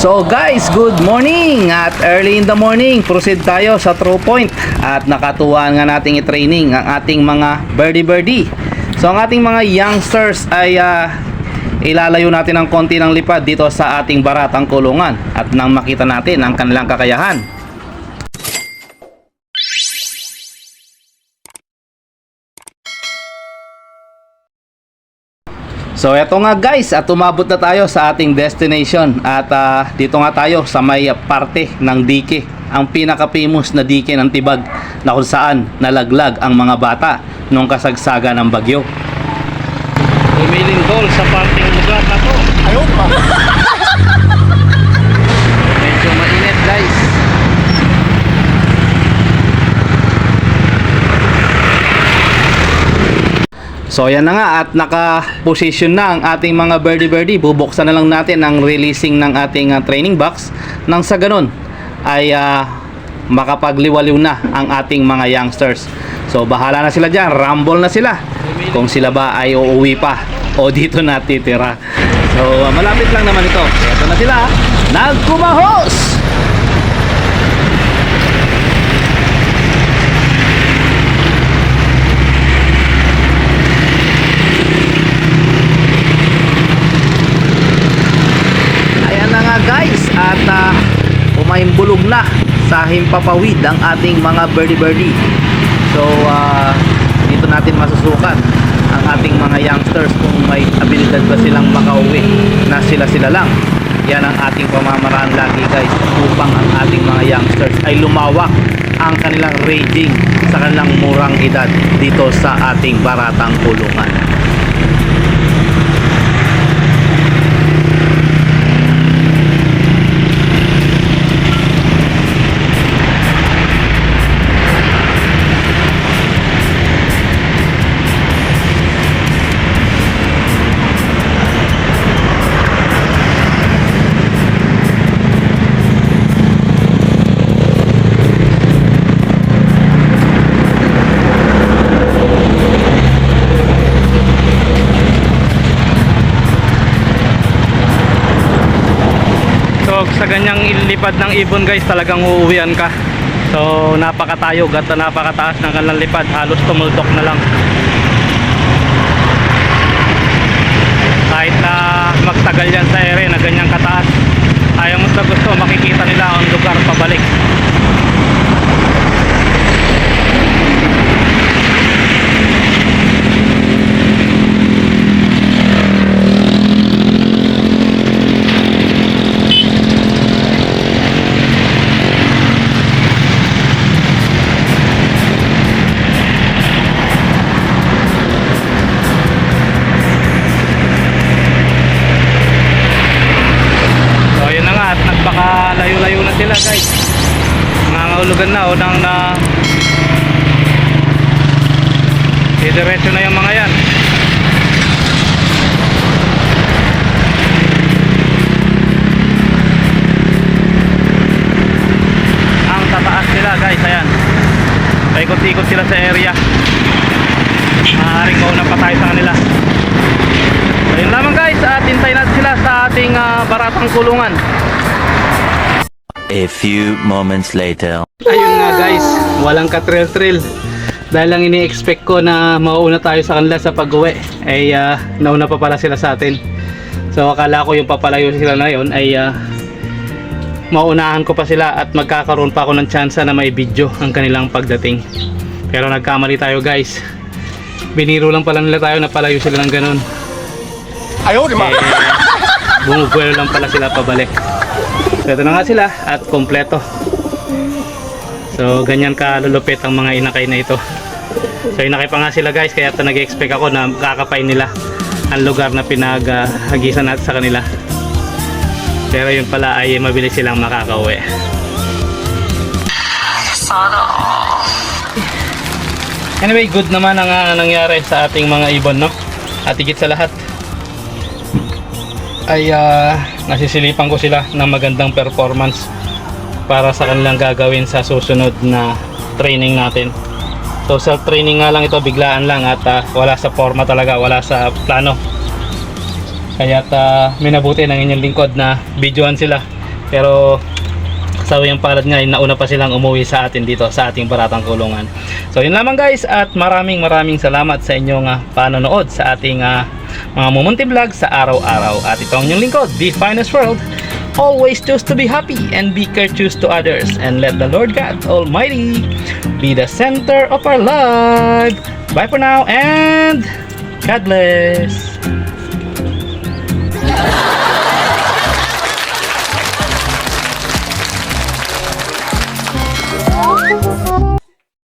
So guys, good morning! At early in the morning, proceed tayo sa True Point. At nakatuwaan nga nating i-training ang ating mga birdie. So ang ating mga youngsters ay ilalayo natin ng konti ng lipad dito sa ating baratang kulungan. At nang makita natin ang kanilang kakayahan. So eto nga guys, at umabot na tayo sa ating destination. At dito nga tayo sa may parte ng dike, ang pinaka-famous na dike ng Tibag, na kung saan nalaglag ang mga bata nung kasagsaga ng bagyo. Lumilindol sa parting lugar na to. Ayun pa. Medyo mainit guys. So yan na nga, at naka-position na ang ating mga birdie. Bubuksan na lang natin ang releasing ng ating training box, nang sa ganun ay makapagliwaliw na ang ating mga youngsters. So bahala na sila dyan, rumble na sila kung sila ba ay uuwi pa o dito natitira. So malapit lang naman ito. Ito na sila, nagkumahos! Guys, at umahimbulog na sa himpapawid ang ating mga birdie. So dito natin masusukat ang ating mga youngsters kung may abilidad ba silang makauwi na sila lang. Yan ang ating pamamaraan lagi guys, upang ang ating mga youngsters ay lumawak ang kanilang raging sa kanilang murang edad dito sa ating baratang kulungan. Sa ganyang ilipad ng ibon guys, talagang uuwian ka. So napakatayog at napakataas ng kanilang lipad, halos tumultok na lang. Kahit na magtagal yan sa ere na ganyang kataas, ayaw mo sa gusto, makikita nila ang lugar pabalik. Layo-layo na sila guys, nangangahulugan na o nang diretso na yung mga yan. Ang tataas nila guys, ayan, paikot-ikot sila sa area, maaaring mauna pa tayo sa kanila. So yun lamang guys, at hintayin natin sila sa ating baratang kulungan. A few moments later. Ayun nga guys, walang ka-trail dahil lang ini-expect ko na mauuna tayo sa kanila sa pag-uwi, ay nauna pa pala sila sa atin. So akala ko yung papalayo sila na yun ay maunahan ko pa sila at magkakaroon pa ako ng tsansa na may video ang kanilang pagdating. Pero nagkamali tayo guys, biniro lang pala nila tayo na palayo sila ng ganun. Ayun ma. Bumubuelo lang pala sila pabalik. So ito na nga sila at kompleto. So ganyan kalulupit ang mga inakay na ito. So inakay pa nga sila guys, kaya ito nag-expect ako na kakapay nila ang lugar na pinaghagisan natin sa kanila. Pero yun pala ay mabilis silang makakauwi. Anyway, good naman ang nangyari sa ating mga ibon, no? At higit sa lahat ay nasisilipan ko sila ng magandang performance para sa kanilang gagawin sa susunod na training natin. So self training nga lang ito, biglaan lang at wala sa forma talaga, wala sa plano. Kaya minabuti ng inyong lingkod na videoan sila Pero kasawayang palad nga, nauna pa silang umuwi sa atin dito sa ating Baratang Kulungan. So yun lamang guys, at maraming salamat sa inyong panonood sa ating mga Mumunti Vlog sa araw-araw. At ito ang inyong lingkod, The Finest World. Always choose to be happy and be courteous to others, and let the Lord God Almighty be the center of our life. Bye for now and God bless.